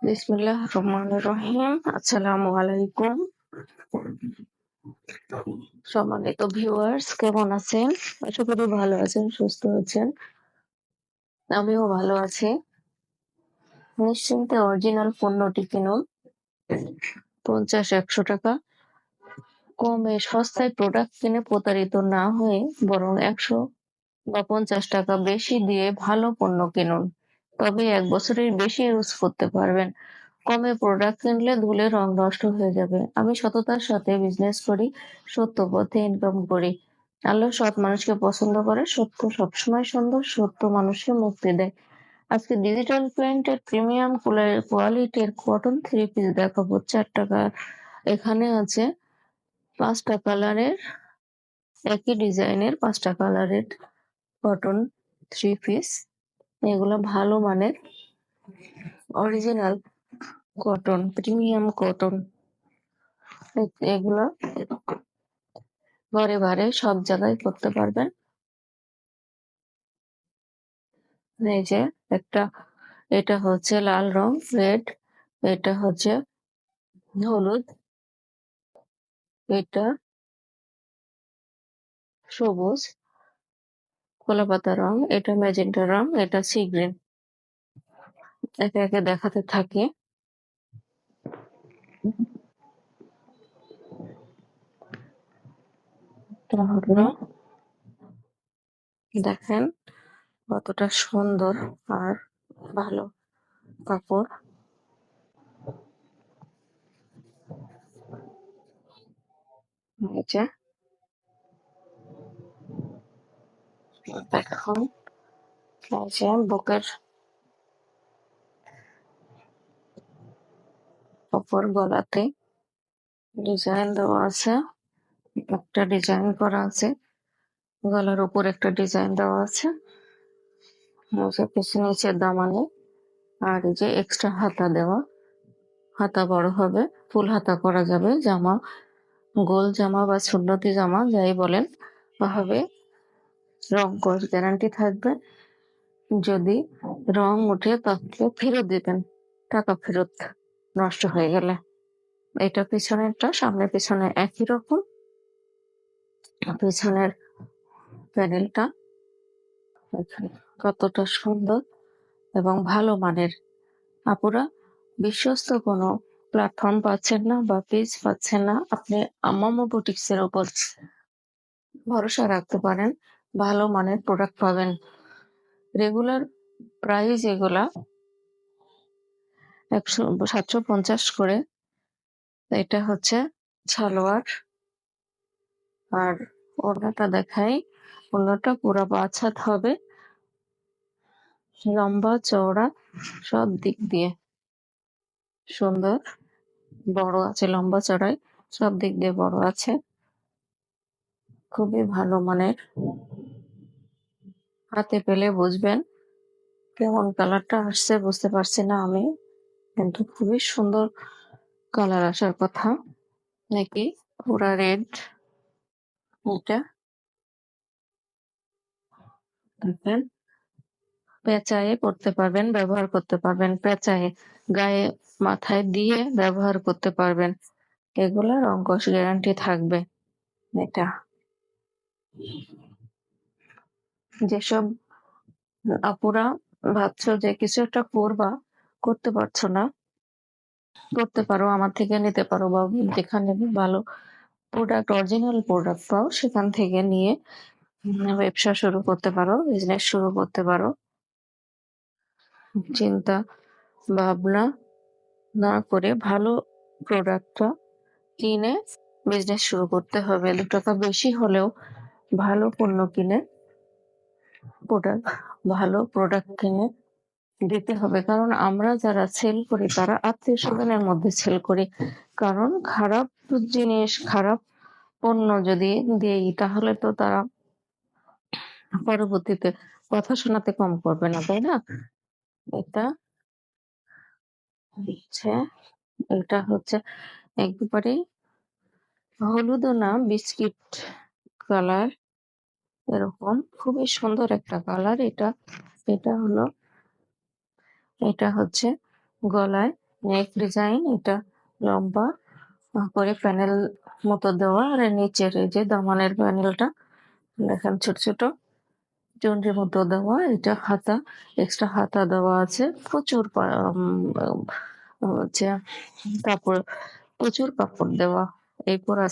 বিসমিল্লাহির রহমানির রহিম। আসসালামু আলাইকুম। সম্মানিত ভিউয়ার্স, কেমন আছেন? আশা করি ভালো আছেন, সুস্থ আছেন। আমিও ভালো আছি। নিশ্চিন্তে অরিজিনাল পণ্যটি কিনুন। 50-100 টাকা কমে সস্তায় প্রোডাক্ট কিনে প্রতারিত না হয়ে বরং 100 বা 50 টাকা বেশি দিয়ে ভালো পণ্য কিনুন। তবে 1 বছরের বেশি ইউজ করতে পারবেন। কমে প্রোডাক্ট কিনলে ধুলে রং নষ্ট হয়ে যাবে। আমি সততার সাথে বিজনেস করি, সত্য পথে ইনকাম করি। আল্লাহ সৎ মানুষকে পছন্দ করে। সত্য সবসময় সুন্দর, সত্য মানুষকে মুক্তি দেয়। আজকে ডিজিটাল প্রিন্টের প্রিমিয়াম কোয়ালিটির কটন 3 পিস দেখাবো। 4 টাকা। এখানে আছে 5টা কালারের, একই ডিজাইনের 5টা কালারের কটন 3 পিস। এগুলো ভালো মানের অরিজিনাল কটন, প্রিমিয়াম কটন। এগুলো ঘরে ঘরে সব জায়গায় করতে পারবেন। এই যে একটা, এটা হচ্ছে লাল রং, রেড, এটা হচ্ছে হলুদ, এটা সবুজ কলাপাতা রং, এটা ম্যাজেন্টা রং, এটা সি গ্রিন। একে একে দেখাতে থাকি। তাহলে দেখেন কতটা সুন্দর আর ভালো কাপড়। এই যে দেখুন, এই যে বুকের উপর গলাতে ডিজাইন দেওয়া আছে, একটা ডিজাইন করা আছে, গলার উপর একটা ডিজাইন দেওয়া আছে, পিছনে নিচে দামানে, আর এই যে এক্সট্রা হাতা দেওয়া। হাতা বড় হবে, ফুল হাতা করা যাবে। জামা, গোল জামা বা সুন্নতি জামা যাই বলেন হবে। রং কস গ্যারান্টি থাকবে। যদি রং উঠে তাহলে ফেরত দিবেন, টাকা ফেরত নষ্ট হয়ে গেলে। এটা পিছনেরটা, সামনে পিছনে একই রকম। পিছনের প্যানেলটা কতটা সুন্দর এবং ভালো মানের। আপুরা বিশ্বস্ত কোনো প্ল্যাটফর্ম পাচ্ছেন না বা পেজ পাচ্ছেন না, আপনি আম্মামা বুটিক্সের উপর ভরসা রাখতে পারেন। ভালো মানের প্রোডাক্ট পাবেন। রেগুলার প্রাইস এগুলা 750 করে। এটা হচ্ছে সালোয়ার। আর ওড়নাটা দেখাই। ওড়নাটা পুরো 5 হাত হবে, লম্বা চওড়া সব দিক দিয়ে সুন্দর, বড় আছে, লম্বা চড়াই সব দিক দিয়ে বড় আছে। খুবই ভালো মানের। হাতে পেলে বুঝবেন। কেমন কালারটা আসছে বুঝতে পারছি না আমি, কিন্তু খুবই সুন্দর কালার আসার কথা। নাকি পুরা রেড। এটা দেখেন, পেঁচায়ে পড়তে পারবেন, ব্যবহার করতে পারবেন। পেঁচায়ে গায়ে মাথায় দিয়ে ব্যবহার করতে পারবেন। এগুলা রং কস গ্যারান্টি থাকবে। এটা যেসব আপুরা ভাবছো যে কিছু একটা করবা, করতে পারছো না, করতে পারো, আমার থেকে নিতে পারো, বা যেখানে ভালো প্রোডাক্ট, অরিজিনাল প্রোডাক্ট পাও সেখান থেকে নিয়ে ব্যবসা শুরু করতে পারো, বিজনেস শুরু করতে পারো। চিন্তা ভাবনা না করে ভালো প্রোডাক্টটা কিনে বিজনেস শুরু করতে হবে। 2 টাকা বেশি হলেও ভালো পণ্য কিনে ভালো প্রোডাক্ট কিনে দিতে হবে। কারণ আমরা যারা সেল করি তারা আত্মীয় স্বজনের মধ্যে সেল করি। কারণ খারাপ জিনিস, খারাপ পণ্য যদি দেই তাহলে তো তারা পরবর্তীতে কথা শোনাতে কম করবে না, তাই না? এটা হচ্ছে, এটা হচ্ছে একেবারে হলুদও না, বিস্কিট কালার এরকম। খুবই সুন্দর একটা কালার এটা। এটা হলো, এটা হচ্ছে গলায় নেক ডিজাইন, এটা লম্বা করে প্যানেল মতো দেওয়া, আর নিচের এই যে দামানের প্যানেলটা দেখেন ছোট ছোট চন্ডির মতো দেওয়া। এটা হাতা, এক্সট্রা হাতা দেওয়া আছে। প্রচুর হচ্ছে কাপড়, প্রচুর কাপড় দেওয়া এই পরা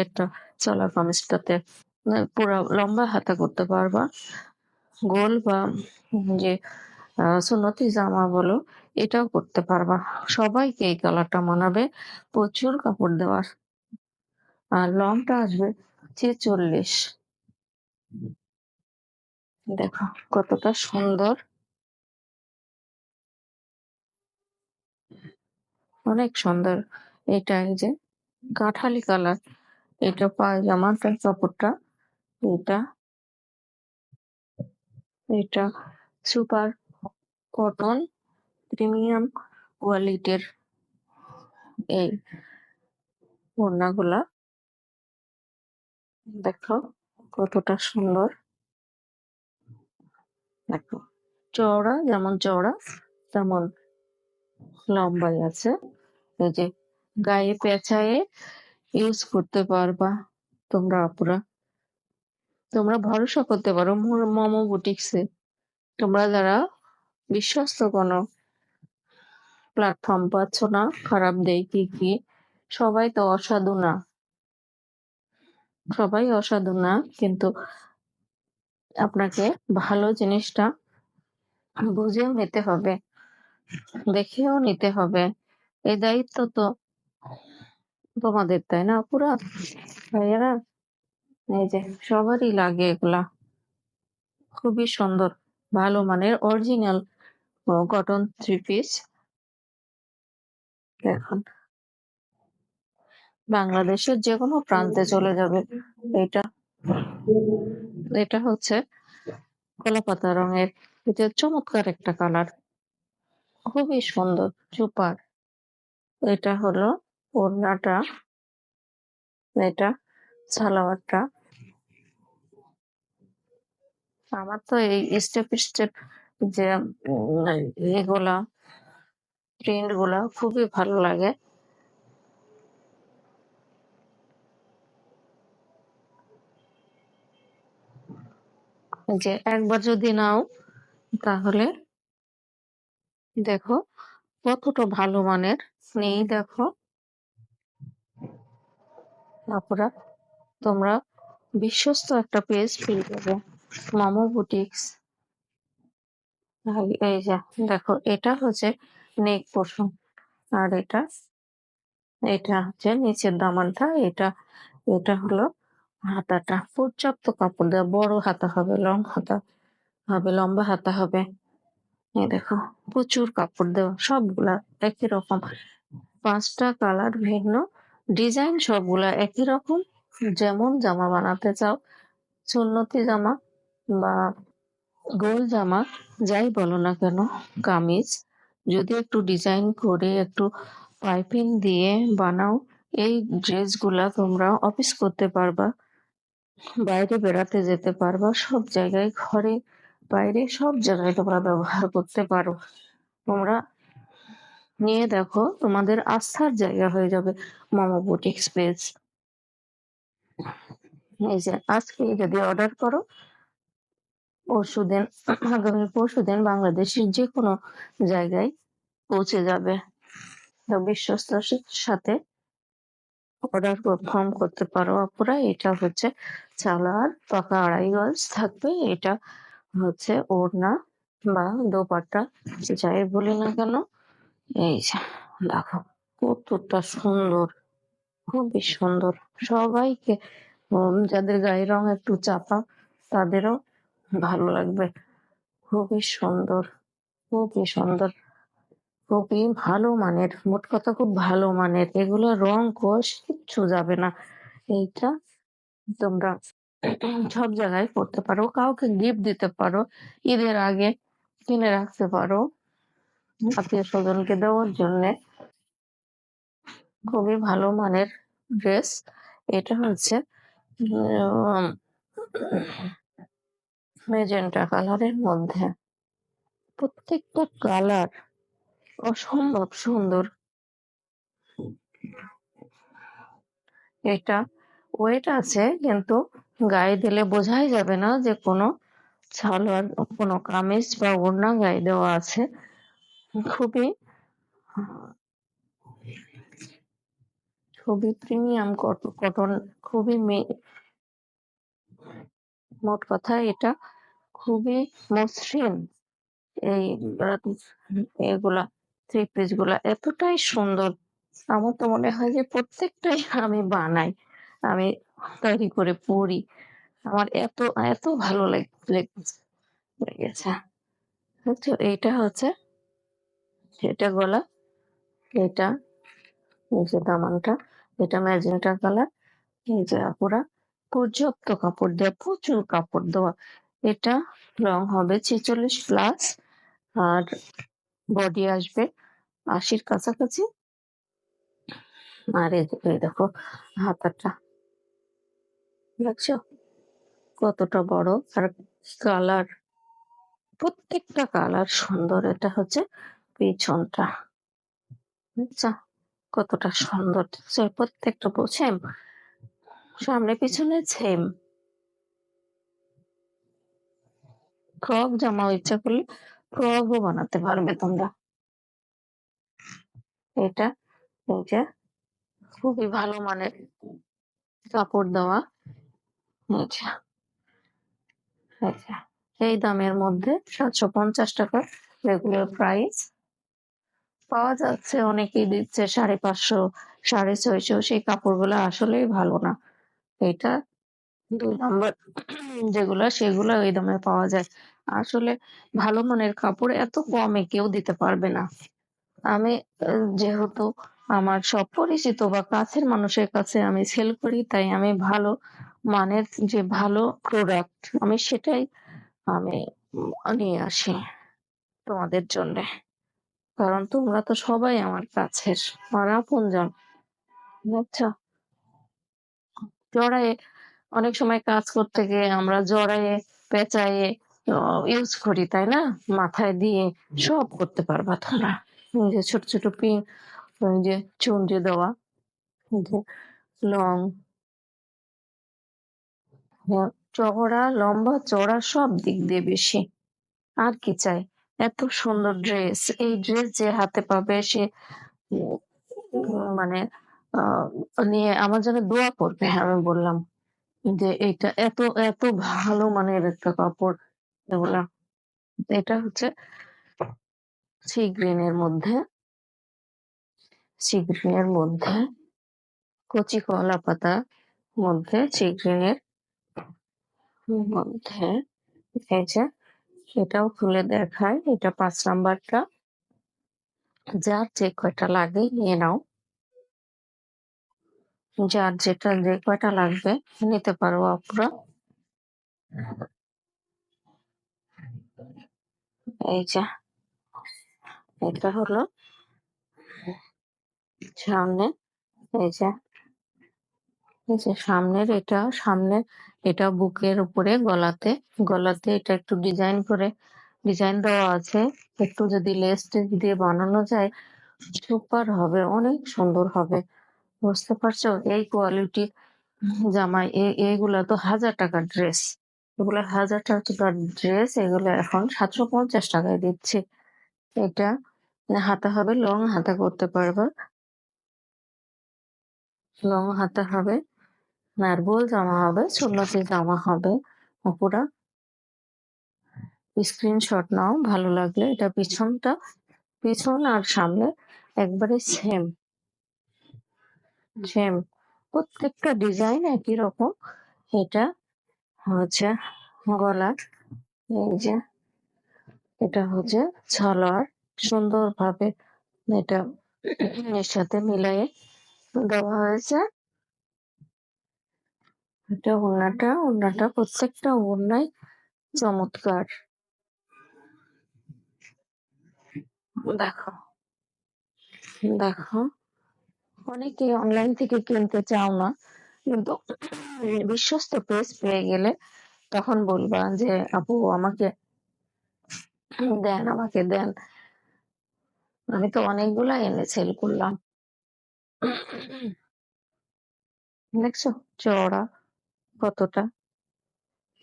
এটা সালোয়ার কামিজটাতে। পুরা লম্বা হাতা করতে পারবা, গোল বা যে সুন্নতি জামা বলো, এটাও করতে পারবা। সবাইকে এই কালারটা মানাবে, প্রচুর কাপড় দেওয়া। আর লংটা আসবে 46। দেখো কতটা সুন্দর, অনেক সুন্দর। এটা এই যে কাঠালি কালার, এটা পায়জামাটার কাপড়টা। এটা এটা সুপার কটন প্রিমিয়াম কোয়ালিটির এই ওড়নাগুলা। দেখো কতটা সুন্দর। দেখো চওড়া, যেমন চওড়া তেমন লম্বাই আছে। এই যে গায়ে পেঁচায়ে ইউজ করতে পারবা তোমরা আপুরা। তোমরা ভরসা করতে পারো মমো বুটিক্সে। তোমরা যারা বিশ্বস্ত কোনো প্ল্যাটফর্ম পাচ্ছ না, খারাপ দেয় কি, সবাই তো অসাধু না, সবাই অসাধু না, কিন্তু আপনাকে ভালো জিনিসটা বুঝেও নিতে হবে, দেখেও নিতে হবে। এই দায়িত্ব তো তোমাদের, তাই না আপুরা ভাইয়ারা? এই যে সবারই লাগে এগুলা। খুবই সুন্দর, ভালো মানের অরিজিনাল কটন থ্রি পিস। এখন বাংলাদেশের যে কোনো প্রান্তে চলে যাবে। এটা এটা হচ্ছে কলাপাতা রঙের, এটা চমৎকার একটা কালার, খুবই সুন্দর, সুপার। এটা হলো ওড়নাটা, এটা সালোয়ারটা। আমার তো এই স্টেপ স্টেপ যে এগুলা প্রিন্ট গুলা খুবই ভালো লাগে। যে একবার যদি নাও তাহলে দেখো কতটা ভালো মানের নেই। দেখো আপুরা, তোমরা বিশ্বস্ত একটা পেজ পেয়ে যাবে, মামো বুটিক্স। এই যে দেখো এটা হচ্ছে নেক পোর্শন, আর এটা এটা হচ্ছে নিচের দামানটা। এটা এটা হলো হাতাটা, পর্যাপ্ত কাপড় দেওয়া, বড় হাতা হবে, লং হাতা হবে, লম্বা হাতা হবে। এই দেখো প্রচুর কাপড় দেওয়া, সবগুলা একই রকম, 5টা কালার ভিন্ন, ডিজাইন সবগুলা একই রকম। যেমন জামা বানাতে চাও, সুন্নতি জামা বা গোল জামা, যাই বলো না কেন, কামিজ যদি একটু ডিজাইন করে একটু পাইপিং দিয়ে বানাও, এই ড্রেসগুলা তোমরা অফিস করতে পারবা, বাইরে বেড়াতে যেতে পারবা, সব জায়গায়, ঘরে বাইরে সব জায়গায় তোমরা ব্যবহার করতে পারো। তোমরা নিয়ে দেখো, তোমাদের আস্থার জায়গা হয়ে যাবে মামা বুটিক্স পেজ। এই যে আজকে যদি অর্ডার করো, পরশুদিন, আগামী পরশুদিন বাংলাদেশের যে কোনো জায়গায় পৌঁছে যাবে। তো বিশ্বস্ত সাথে অর্ডার কনফার্ম করতে পারো আপুরা। এটা হচ্ছে সালোয়ার, পাকা 2.5 গজ থাকবে। এটা হচ্ছে ওড়না বা দোপাট্টা, যাই বলি না কেন। এই যে দেখো কতটা সুন্দর, খুবই সুন্দর। সবাইকে যাদের গায়ের রং একটু চাপা তাদেরও ভালো লাগবে। খুবই সুন্দর, খুবই সুন্দর, খুবই ভালো মানের, মোট কথা খুব ভালো মানের। এগুলো রং কোষ কিচ্ছু যাবে না। এইটা তোমরা সব জায়গায় করতে পারো, কাউকে গিফট দিতে পারো, ঈদের আগে কিনে রাখতে পারো আত্মীয় স্বজনকে দেওয়ার জন্য। খুবই ভালো মানের ড্রেস। এটা হচ্ছে মেজেন্টা কালারের মধ্যে, প্রত্যেকটা কালার অসম্ভব সুন্দর। এটা ওয়েট আছে কিন্তু গায়ে দিলে বোঝাই যাবে না যে কোনো সালোয়ার, কোনো কামিজ বা ওড়না গায়ে দেওয়া আছে। খুবই খুবই প্রিমিয়াম কটন, খুবই মোট কথা এটা খুবই মসৃণ। এই এগুলা থ্রি পিস গুলা এতটাই সুন্দর, আমার তো মনে হয় যে প্রত্যেকটাই আমি বানাই, আমি তৈরি করে পড়ি। আমার এত এত ভালো লেগেছে। বুঝছো, এইটা হচ্ছে, এটা গলা, এটা এই যে দামানটা, এটা ম্যাজেন্টা কালার। এই যে আপুরা পর্যাপ্ত কাপড় দেওয়া, প্রচুর কাপড় দেওয়া। এটা রং হবে 46+, আর বডি আসবে 80-র কাছাকাছি। আর এই দেখো হাতাটা, দেখছো কতটা বড়, আর কালার, প্রত্যেকটা কালার সুন্দর। এটা হচ্ছে পিছনটা, বুঝছো কতটা সুন্দর, দেখছো প্রত্যেকটা সেম, সামনে পিছনে সেম। ফ্রক জামাও ইচ্ছা করলে ফ্রকও বানাতে পারবে তোমরা। এটা এই যে খুবই ভালো মানের কাপড় দেওয়া। আচ্ছা, আচ্ছা, এই দামের মধ্যে 750 টাকা রেগুলার প্রাইস পাওয়া যাচ্ছে। অনেকেই দিচ্ছে 550, 650। সেই কাপড়গুলো আসলেই ভালো না। এটা 2 নম্বর যেগুলা, সেগুলা ওই দামে পাওয়া যায়। আসলে ভালো মানের কাপড় এত কমে কেউ দিতে পারবে না। আমি যেহেতু আমার সব পরিচিত বা কাছের মানুষের কাছে আমি সেল করি, তাই আমি ভালো মানের যে ভালো প্রোডাক্ট আমি সেটাই আমি নিয়ে আসি তোমাদের জন্যে। কারণ তোমরা তো সবাই আমার কাছের, আমার আপনজন, বুঝছো? জড়ায়ে অনেক সময় কাজ করতে গিয়ে আমরা জড়ায়ে পেঁচায়ে ইউজ করি, তাই না? মাথায় দিয়ে সব করতে পারবা তোমরা। এই যে ছোট ছোট পিন, ওই যে চুনরি দেওয়া, এই যে লং, চওড়া লম্বা চওড়া সব দিক দিয়ে বেশি। আর কি চাই? এত সুন্দর ড্রেস, এই ড্রেস যে হাতে পাবে সে মানে আহ নিয়ে আমার জন্য দোয়া করবে। আমি বললাম যে এটা এত এত ভালো মানের একটা কাপড় এগুলা। এটা হচ্ছে সি গ্রিনের মধ্যে, সি গ্রিনের মধ্যে কচি কলা পাতা মধ্যে, সি গ্রিনের মধ্যে, এই যে এটাও খুলে দেখায়। এটা 5 নাম্বারটা, যার যে কয়টা লাগে নিয়ে নাও, যার যেটা যে কয়টা লাগবে নিতে পারো আপনারা। এই যে এটা হলো সামনে, এই যে এই যে সামনের, এটা সামনে, এটা বুকের উপরে গলাতে, গলাতে এটা একটু ডিজাইন করে ডিজাইন দেওয়া আছে। একটু যদি লেস টেস দিয়ে বানানো যায় সুপার হবে, অনেক সুন্দর হবে। বুঝতে পারছো? এই কোয়ালিটি জামাই, এইগুলা তো 1000 টাকার ড্রেস, এগুলো 1000 টাকার ড্রেস, এগুলো এখন 750 টাকায় দিচ্ছে। এটা হাতা হবে, লং হাতা করতে পারবা, লং হাতা হবে, মার্বল জামা হবে, সুন্নতি জামা হবে। পুরা স্ক্রিনশট নাও ভালো লাগলে। এটা পিছনটা, পিছন আর সামনে একবারে সেম সেম, প্রত্যেকটা ডিজাইন একই রকম। এটা হচ্ছে গলা, এই যে এটা হচ্ছে সালোয়ার, সুন্দরভাবে এটা এর সাথে মিলিয়ে দেওয়া হয়েছে। এটা ওড়নাটা, ওড়নাটা প্রত্যেকটা ওড়নাই চমৎকার। দেখো, দেখো, অনেকে অনলাইন থেকে কিনতে চাও না, কিন্তু বিশ্বস্ত পেজ পেয়ে গেলে তখন বলবা যে আপু আমাকে দেন, আমাকে দেন। আমি তো অনেকগুলা এনে সেল করলাম। দেখছো চওড়া কতটা?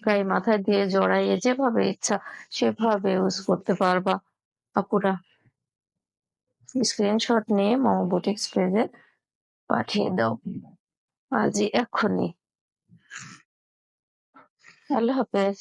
গায়ে মাথায় দিয়ে জড়াইয়ে যেভাবে ইচ্ছা সেভাবে ইউজ করতে পারবা আপুরা। স্ক্রিনশট নিয়ে মোমো বুটিক্স পেজে পাঠিয়ে দাও আজই, এক্ষুনি। আল্লাহ হাফেজ।